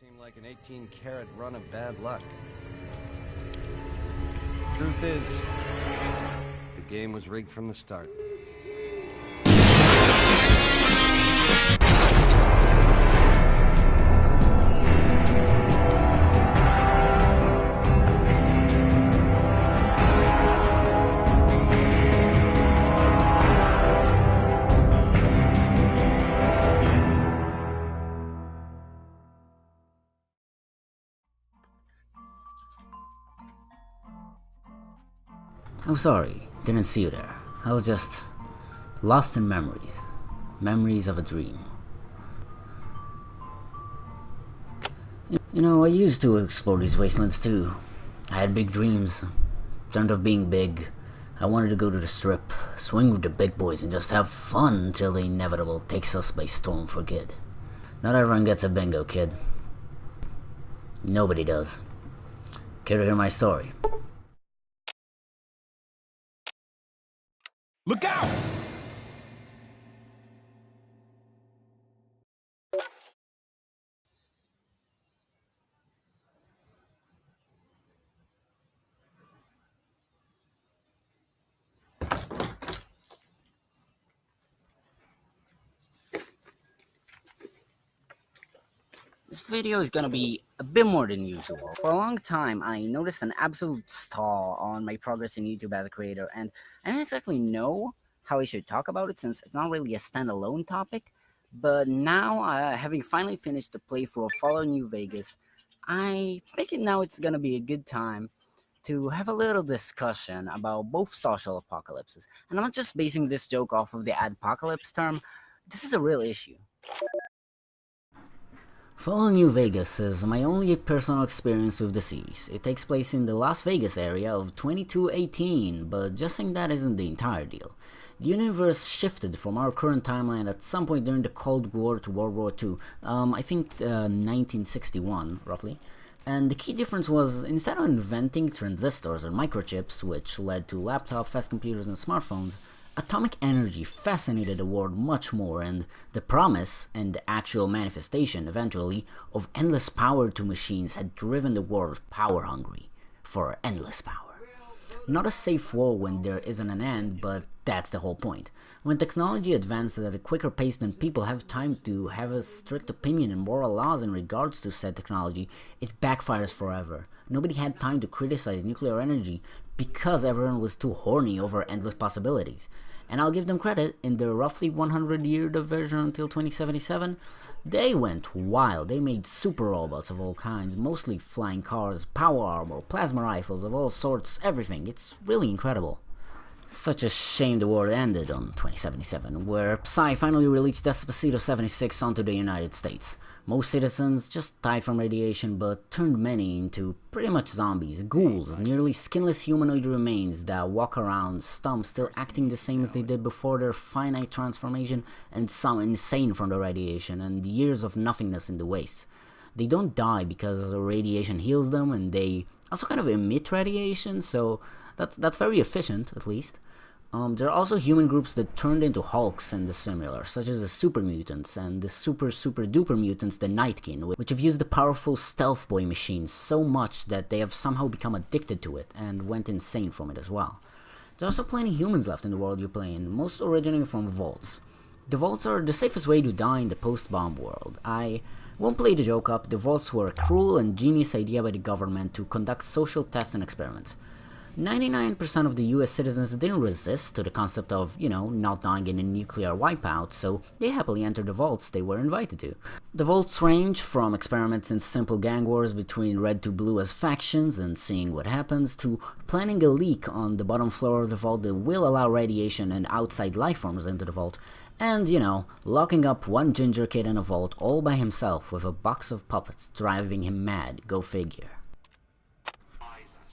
Seemed like an 18-carat run of bad luck. Truth is, the game was rigged from the start. I'm sorry, didn't see you there. I was just lost in memories. Memories of a dream. You know, I used to explore these wastelands too. I had big dreams. Dreamt of being big. I wanted to go to the strip, swing with the big boys, and just have fun until the inevitable takes us by storm for good. Not everyone gets a bingo, kid. Nobody does. Care to hear my story? Look out! This video is gonna be a bit more than usual. For a long time, I noticed an absolute stall on my progress in YouTube as a creator, and I didn't exactly know how I should talk about it since it's not really a standalone topic. But now, having finally finished the playthrough of Fallout New Vegas, I think now it's gonna be a good time to have a little discussion about both social apocalypses. And I'm not just basing this joke off of the adpocalypse term, this is a real issue. Fallout New Vegas is my only personal experience with the series. It takes place in the Las Vegas area of 2218, but just saying that isn't the entire deal. The universe shifted from our current timeline at some point during the Cold War to World War II, I think 1961, roughly. And the key difference was, instead of inventing transistors and microchips, which led to laptops, fast computers, and smartphones, atomic energy fascinated the world much more, and the promise, and the actual manifestation, eventually, of endless power to machines had driven the world power-hungry for endless power. Not a safe war when there isn't an end, but that's the whole point. When technology advances at a quicker pace than people have time to have a strict opinion and moral laws in regards to said technology, it backfires forever. Nobody had time to criticize nuclear energy because everyone was too horny over endless possibilities. And I'll give them credit, in their roughly 100-year diversion until 2077, they went wild. They made super robots of all kinds, mostly flying cars, power armor, plasma rifles of all sorts, everything. It's really incredible. Such a shame the war ended on 2077, where Psy finally released Despacito 76 onto the United States. Most citizens just died from radiation, but turned many into pretty much zombies, ghouls, nearly skinless humanoid remains that walk around, some still acting the same as they did before their finite transformation, and some insane from the radiation and years of nothingness in the wastes. They don't die because radiation heals them, and they also kind of emit radiation, so that's very efficient, at least. There are also human groups that turned into Hulks and the similar, such as the super mutants and the super duper mutants, the Nightkin, which have used the powerful Stealth Boy machine so much that they have somehow become addicted to it and went insane from it as well. There are also plenty humans left in the world you play in, most originating from vaults. The vaults are the safest way to die in the post-bomb world. I won't play the joke up, the vaults were a cruel and genius idea by the government to conduct social tests and experiments. 99% of the US citizens didn't resist to the concept of, not dying in a nuclear wipeout, so they happily entered the vaults they were invited to. The vaults range from experiments in simple gang wars between red to blue as factions and seeing what happens, to planning a leak on the bottom floor of the vault that will allow radiation and outside lifeforms into the vault, and, locking up one ginger kid in a vault all by himself with a box of puppets driving him mad, go figure.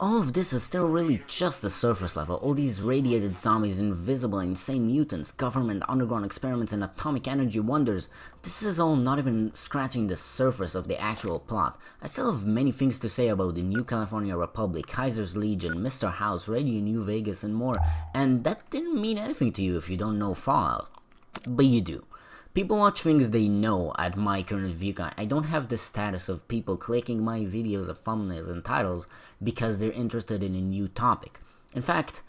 All of this is still really just the surface level. All these radiated zombies, invisible, insane mutants, government underground experiments, and atomic energy wonders. This is all not even scratching the surface of the actual plot. I still have many things to say about the New California Republic, Kaiser's Legion, Mr. House, Radio New Vegas, and more. And that didn't mean anything to you if you don't know Fallout. But you do. People watch things they know at my current view count. I don't have the status of people clicking my videos of thumbnails and titles because they're interested in a new topic. In fact,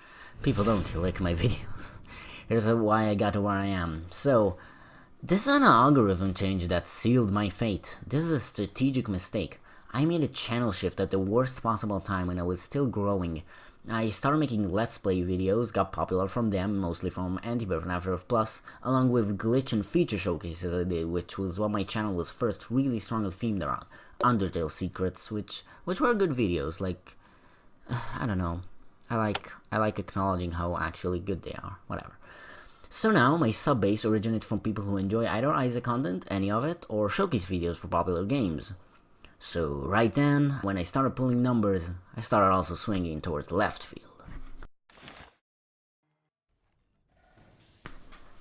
people don't click my videos. Here's why I got to where I am. So, this is an algorithm change that sealed my fate. This is a strategic mistake. I made a channel shift at the worst possible time when I was still growing. I started making Let's Play videos, got popular from them, mostly from Anti-Birth and After Earth Plus, along with glitch and feature showcases I did, which was what my channel was first really strongly themed around. Undertale secrets, which were good videos, like, I don't know, I like acknowledging how actually good they are, whatever. So now, my sub base originates from people who enjoy either Isaac content, any of it, or showcase videos for popular games. So right then, when I started pulling numbers, I started also swinging towards left field.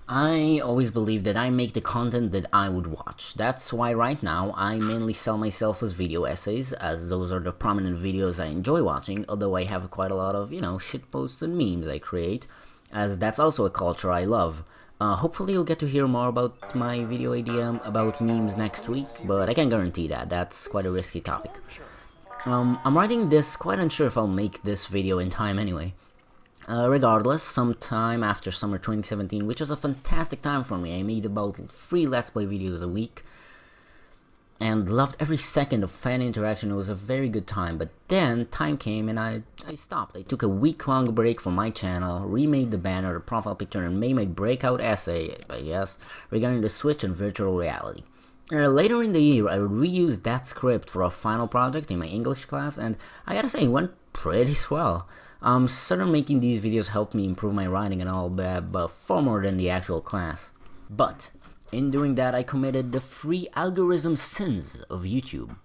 I always believed that I make the content that I would watch. That's why right now I mainly sell myself as video essays, as those are the prominent videos I enjoy watching, although I have quite a lot of, shitposts and memes I create, as that's also a culture I love. Hopefully you'll get to hear more about my video idea about memes next week, but I can't guarantee that. That's quite a risky topic. I'm writing this quite unsure if I'll make this video in time anyway. Regardless, sometime after summer 2017, which was a fantastic time for me, I made about 3 Let's Play videos a week, and loved every second of fan interaction. It was a very good time, but then time came and I stopped. I took a week-long break from my channel, remade the banner, the profile picture, and made my breakout essay, I guess, regarding the Switch and virtual reality. Later in the year, I reused that script for a final project in my English class, and I gotta say, it went pretty swell. Certainly making these videos helped me improve my writing and all that, but far more than the actual class. But in doing that, I committed the 3 algorithm sins of YouTube.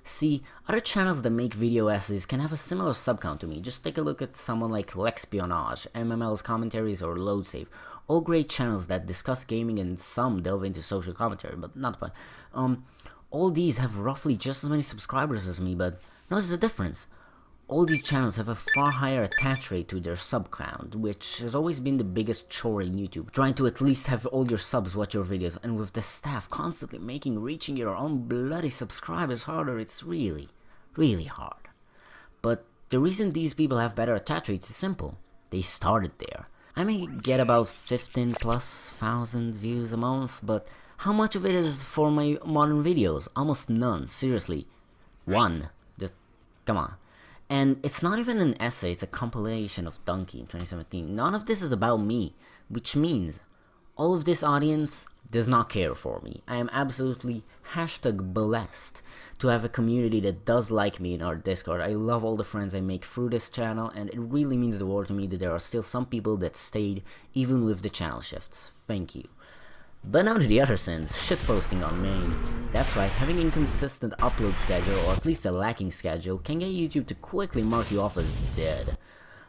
See, other channels that make video essays can have a similar subcount to me. Just take a look at someone like Lexpionage, MML's commentaries, or LoadSave. All great channels that discuss gaming and some delve into social commentary, but not the point. All these have roughly just as many subscribers as me, but notice the difference. All these channels have a far higher attach rate to their sub count, which has always been the biggest chore in YouTube. Trying to at least have all your subs watch your videos, and with the staff constantly making reaching your own bloody subscribers harder, it's really, really hard. But the reason these people have better attach rates is simple. They started there. I may get about 15,000+ views a month, but how much of it is for my modern videos? Almost none, seriously. 1. Just, come on. And it's not even an essay, it's a compilation of Donkey in 2017. None of this is about me, which means all of this audience does not care for me. I am absolutely #blessed to have a community that does like me in our Discord. I love all the friends I make through this channel, and it really means the world to me that there are still some people that stayed even with the channel shifts. Thank you. But now to the other sins, shitposting on main. That's right, having inconsistent upload schedule, or at least a lacking schedule, can get YouTube to quickly mark you off as dead.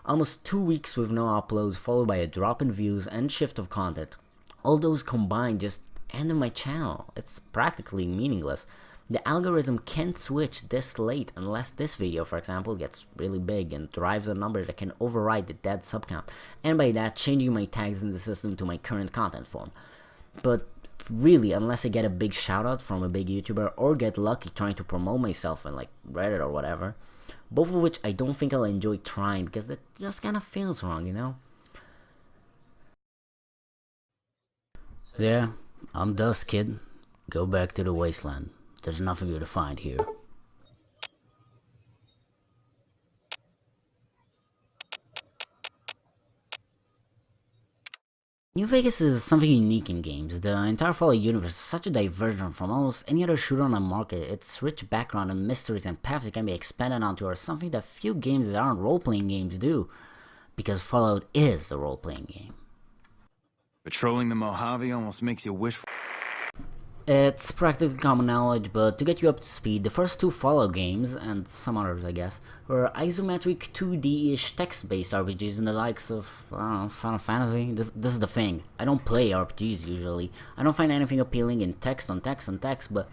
Almost 2 weeks with no uploads, followed by a drop in views and shift of content. All those combined just ended my channel. It's practically meaningless. The algorithm can't switch this late unless this video, for example, gets really big and drives a number that can override the dead sub count, and by that, changing my tags in the system to my current content form. But really, unless I get a big shout out from a big YouTuber or get lucky trying to promote myself in like Reddit or whatever, both of which I don't think I'll enjoy trying because that just kind of feels wrong, you know? Yeah, I'm dust, kid. Go back to the wasteland. There's nothing for you to find here. New Vegas is something unique in games. The entire Fallout universe is such a diversion from almost any other shooter on the market. Its rich background and mysteries and paths that can be expanded onto are something that few games that aren't role-playing games do. Because Fallout is a role-playing game. Patrolling the Mojave almost makes you wish for... It's practically common knowledge, but to get you up to speed, the first 2 Fallout games, and some others I guess, were isometric 2D-ish text-based RPGs in the likes of, I don't know, Final Fantasy. This is the thing. I don't play RPGs usually. I don't find anything appealing in text on text on text, but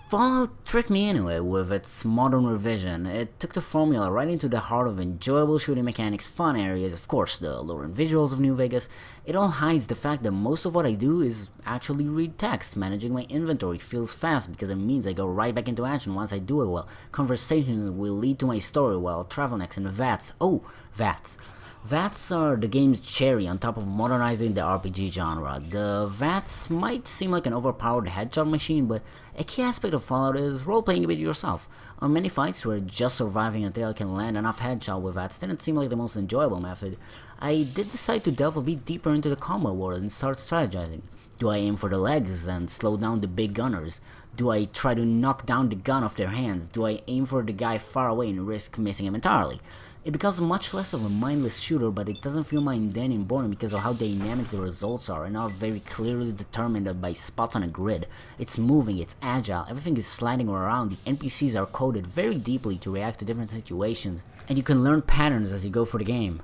Fallout tricked me anyway with its modern revision. It took the formula right into the heart of enjoyable shooting mechanics, fun areas, of course the alluring visuals of New Vegas. It all hides the fact that most of what I do is actually read text. Managing my inventory feels fast because it means I go right back into action once I do it well. Conversations will lead to my story while travel next, and VATS. Oh, VATS. VATS are the game's cherry on top of modernizing the RPG genre. The VATS might seem like an overpowered headshot machine, but a key aspect of Fallout is role-playing a bit yourself. On many fights where just surviving until I can land enough headshot with VATS didn't seem like the most enjoyable method, I did decide to delve a bit deeper into the combat world and start strategizing. Do I aim for the legs and slow down the big gunners? Do I try to knock down the gun off their hands? Do I aim for the guy far away and risk missing him entirely? It becomes much less of a mindless shooter, but it doesn't feel mundane and boring because of how dynamic the results are and not very clearly determined by spots on a grid. It's moving, it's agile, everything is sliding around, the NPCs are coded very deeply to react to different situations, and you can learn patterns as you go through the game.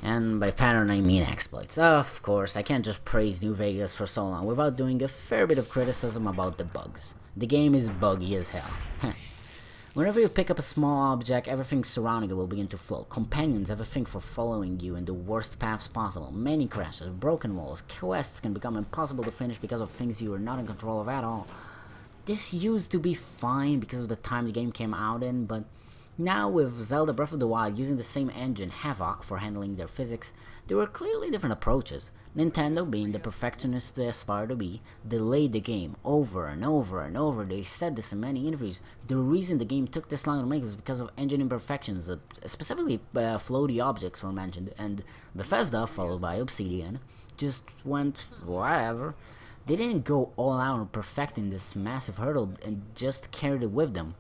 And by pattern I mean exploits. Of course, I can't just praise New Vegas for so long without doing a fair bit of criticism about the bugs. The game is buggy as hell. Whenever you pick up a small object, everything surrounding it will begin to flow. Companions have a thing for following you in the worst paths possible. Many crashes, broken walls, quests can become impossible to finish because of things you are not in control of at all. This used to be fine because of the time the game came out in, but now with Zelda Breath of the Wild using the same engine, Havoc, for handling their physics, there were clearly different approaches. Nintendo, being the perfectionists they aspire to be, delayed the game over and over and over. They said this in many interviews. The reason the game took this long to make was because of engine imperfections, specifically floaty objects were mentioned, and Bethesda, followed by Obsidian, just went whatever. They didn't go all out on perfecting this massive hurdle and just carried it with them.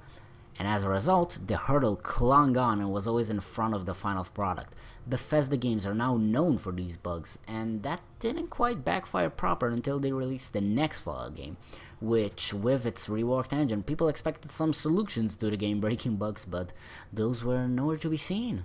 And as a result, the hurdle clung on and was always in front of the final product. Bethesda games are now known for these bugs, and that didn't quite backfire proper until they released the next Fallout game, which, with its reworked engine, people expected some solutions to the game-breaking bugs, but those were nowhere to be seen.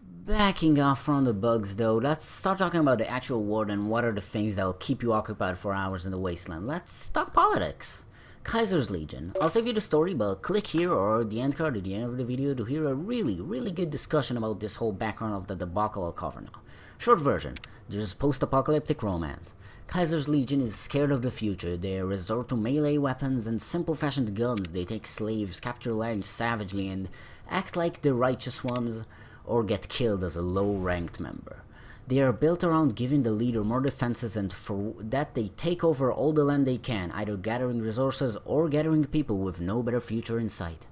Backing off from the bugs though, let's start talking about the actual world and what are the things that'll keep you occupied for hours in the wasteland. Let's talk politics. Kaiser's Legion. I'll save you the story, but click here or the end card at the end of the video to hear a really good discussion about this whole background of the debacle I'll cover now. Short version, there's post-apocalyptic romance. Kaiser's Legion is scared of the future. They resort to melee weapons and simple-fashioned guns. They take slaves, capture land savagely, and act like the righteous ones, or get killed as a low-ranked member. They are built around giving the leader more defenses, and for that they take over all the land they can, either gathering resources or gathering people with no better future in sight.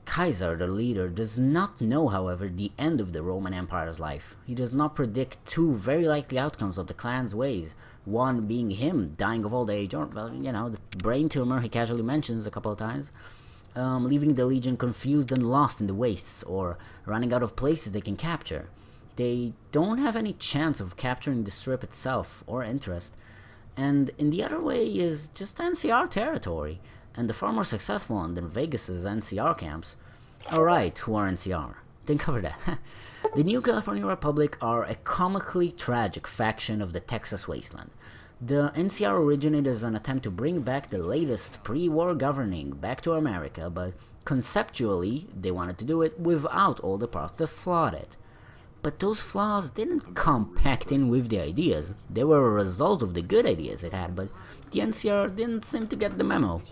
Kaiser, the leader, does not know, however, the end of the Roman Empire's life. He does not predict two very likely outcomes of the clan's ways, one being him dying of old age, or, well, you know, the brain tumor he casually mentions a couple of times, leaving the Legion confused and lost in the wastes, or running out of places they can capture. They don't have any chance of capturing the strip itself or interest, and in the other way is just NCR territory, and the far more successful one than Vegas's NCR camps. Alright, who are NCR? Didn't cover that. The New California Republic are a comically tragic faction of the Texas wasteland. The NCR originated as an attempt to bring back the latest pre-war governing back to America, but conceptually they wanted to do it without all the parts that flawed it. But those flaws didn't come packed in with the ideas. They were a result of the good ideas it had, but the NCR didn't seem to get the memo.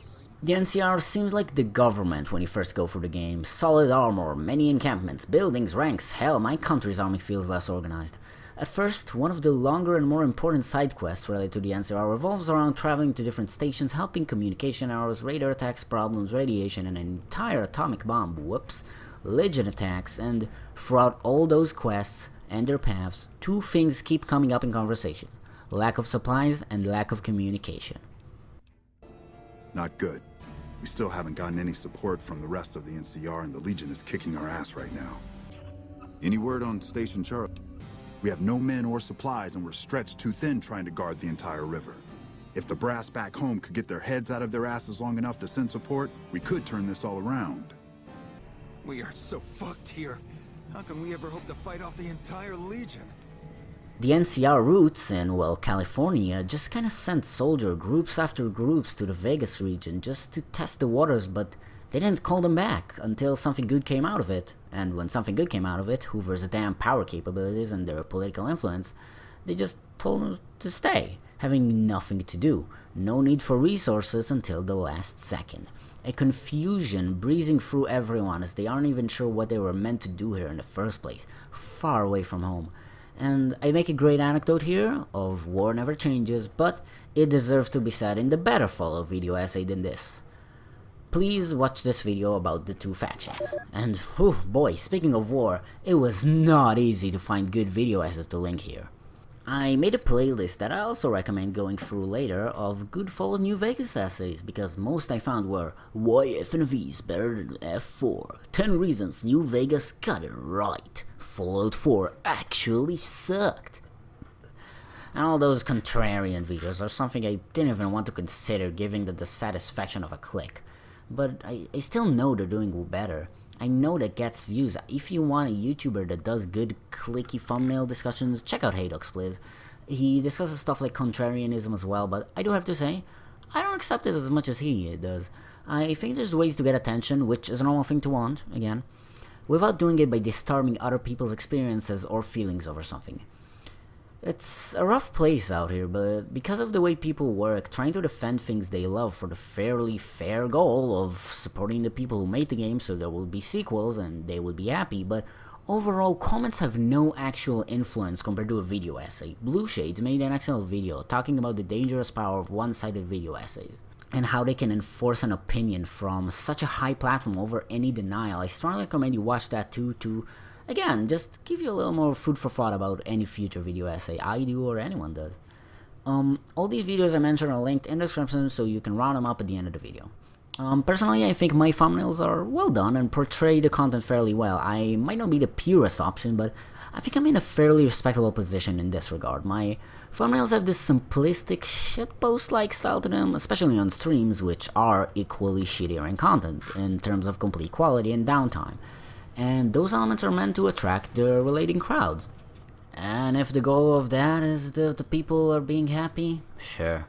The NCR seems like the government when you first go through the game. Solid armor, many encampments, buildings, ranks. Hell, my country's army feels less organized. At first, one of the longer and more important side quests related to the NCR revolves around traveling to different stations, helping communication errors, radar attacks, problems, radiation, and an entire atomic bomb, whoops, Legion attacks, and throughout all those quests and their paths, two things keep coming up in conversation: lack of supplies and lack of communication. Not good. We still haven't gotten any support from the rest of the NCR, and the Legion is kicking our ass right now. Any word on Station Charlie? We have no men or supplies, and we're stretched too thin trying to guard the entire river. If the brass back home could get their heads out of their asses long enough to send support, we could turn this all around. We are so fucked here. How can we ever hope to fight off the entire Legion? The NCR roots in, well, California just kinda sent soldier groups after groups to the Vegas region just to test the waters, but they didn't call them back until something good came out of it. And when something good came out of it, Hoover's damn power capabilities and their political influence, they just told them to stay, having nothing to do. No need for resources until the last second. A confusion breezing through everyone as they aren't even sure what they were meant to do here in the first place, far away from home. And I make a great anecdote here of war never changes, but it deserves to be said in the better follow video essay than this. Please watch this video about the two factions. And whew, boy, speaking of war, it was not easy to find good video essays to link here. I made a playlist that I also recommend going through later of good Fallout New Vegas essays, because most I found were why FNV is better than F4, 10 reasons New Vegas got it right, Fallout 4 actually sucked. And all those contrarian videos are something I didn't even want to consider giving the dissatisfaction of a click. But I still know they're doing better. I know that gets views. If you want a YouTuber that does good clicky thumbnail discussions, check out Haydux, please. He discusses stuff like contrarianism as well, but I do have to say, I don't accept it as much as he does. I think there's ways to get attention, which is a normal thing to want, again, without doing it by disturbing other people's experiences or feelings over something. It's a rough place out here, but because of the way people work, trying to defend things they love for the fairly fair goal of supporting the people who made the game so there will be sequels and they will be happy, but overall, comments have no actual influence compared to a video essay. Blue Shades made an excellent video talking about the dangerous power of one-sided video essays and how they can enforce an opinion from such a high platform over any denial. I strongly recommend you watch that too, to again, just give you a little more food for thought about any future video essay I do or anyone does. All these videos I mentioned are linked in the description so you can round them up at the end of the video. Personally, I think my thumbnails are well done and portray the content fairly well. I might not be the purest option, but I think I'm in a fairly respectable position in this regard. My thumbnails have this simplistic shitpost-like style to them, especially on streams, which are equally shittier in content in terms of complete quality and downtime. And those elements are meant to attract the relating crowds. And if the goal of that is the people are being happy, sure.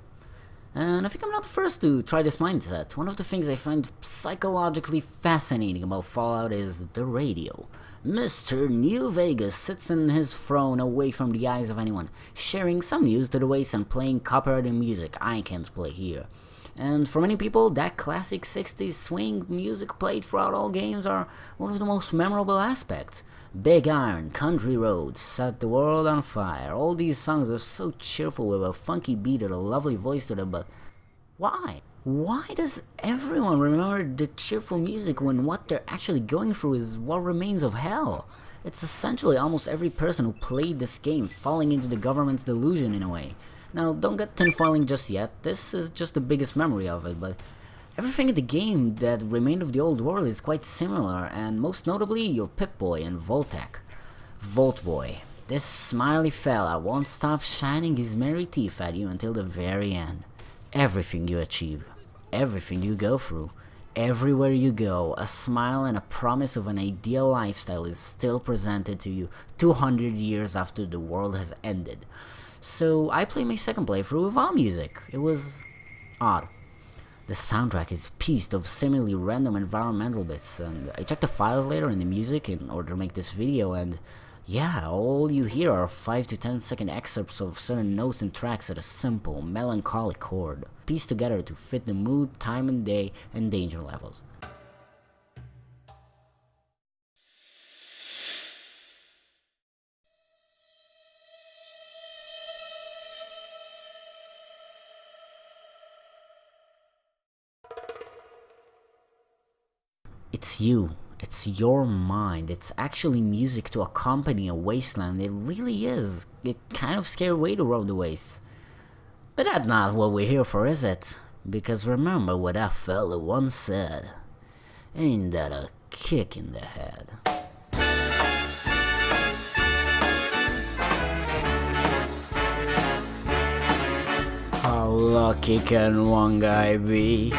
And I think I'm not the first to try this mindset. One of the things I find psychologically fascinating about Fallout is the radio. Mr. New Vegas sits in his throne away from the eyes of anyone, sharing some news to the waste and playing copyrighted music I can't play here. And for many people, that classic 60s swing music played throughout all games are one of the most memorable aspects. Big Iron, Country Roads, Set the World on Fire, all these songs are so cheerful with a funky beat and a lovely voice to them, but why? Why does everyone remember the cheerful music when what they're actually going through is what remains of hell? It's essentially almost every person who played this game falling into the government's delusion in a way. Now, don't get tinfoiling just yet, this is just the biggest memory of it, but everything in the game that remained of the old world is quite similar, and most notably, your Pip-Boy and Voltec. Volt-Boy, this smiley fella won't stop shining his merry teeth at you until the very end. Everything you achieve, everything you go through, everywhere you go, a smile and a promise of an ideal lifestyle is still presented to you 200 years after the world has ended. So I played my second playthrough without music. It was odd. The soundtrack is pieced of seemingly random environmental bits, and I checked the files later in the music in order to make this video, and yeah, all you hear are 5 to 10 second excerpts of certain notes and tracks at a simple, melancholic chord, pieced together to fit the mood, time and day, and danger levels. It's you. It's your mind. It's actually music to accompany a wasteland. It really is. A kind of scary way to roam the wastes. But that's not what we're here for, is it? Because remember what that fella once said. Ain't that a kick in the head? How lucky can one guy be?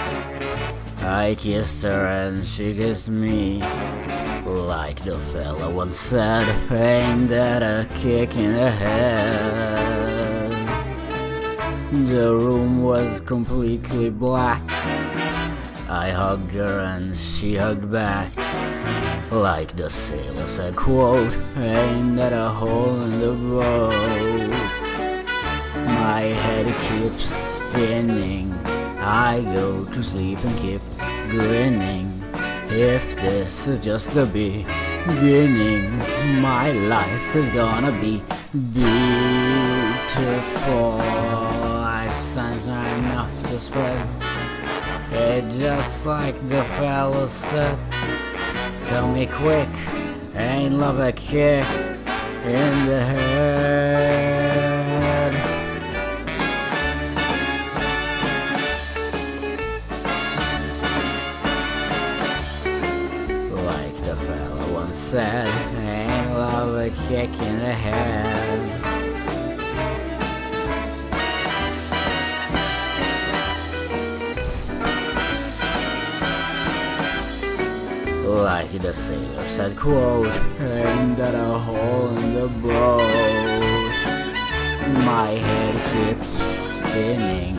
I kissed her and she kissed me. Like the fella once said, ain't that a kick in the head? The room was completely black. I hugged her and she hugged back. Like the sailor said, quote, ain't that a hole in the road? My head keeps spinning. I go to sleep and keep grinning. If this is just the beginning, my life is gonna be beautiful. I've sunshine enough to spread it, just like the fella said. Tell me quick, ain't love a kick in the head? Like the fella once said, ain't love a kick in the head? Like the sailor said, quote, ain't that a hole in the boat? My head keeps spinning.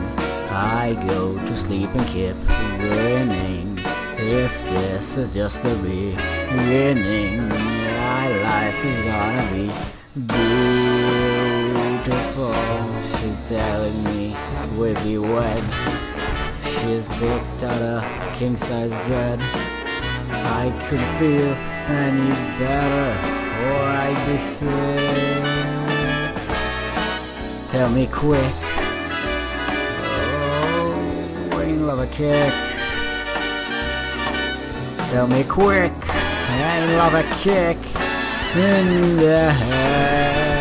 I go to sleep and keep grinning. If this is just the beginning, my life is gonna be beautiful. She's telling me we'll be wed. She's picked out a king-size bed. I could feel any better, or I'd be sick. Tell me quick, oh, ain't love a kick? Tell me quick, ain't love a kick in the head?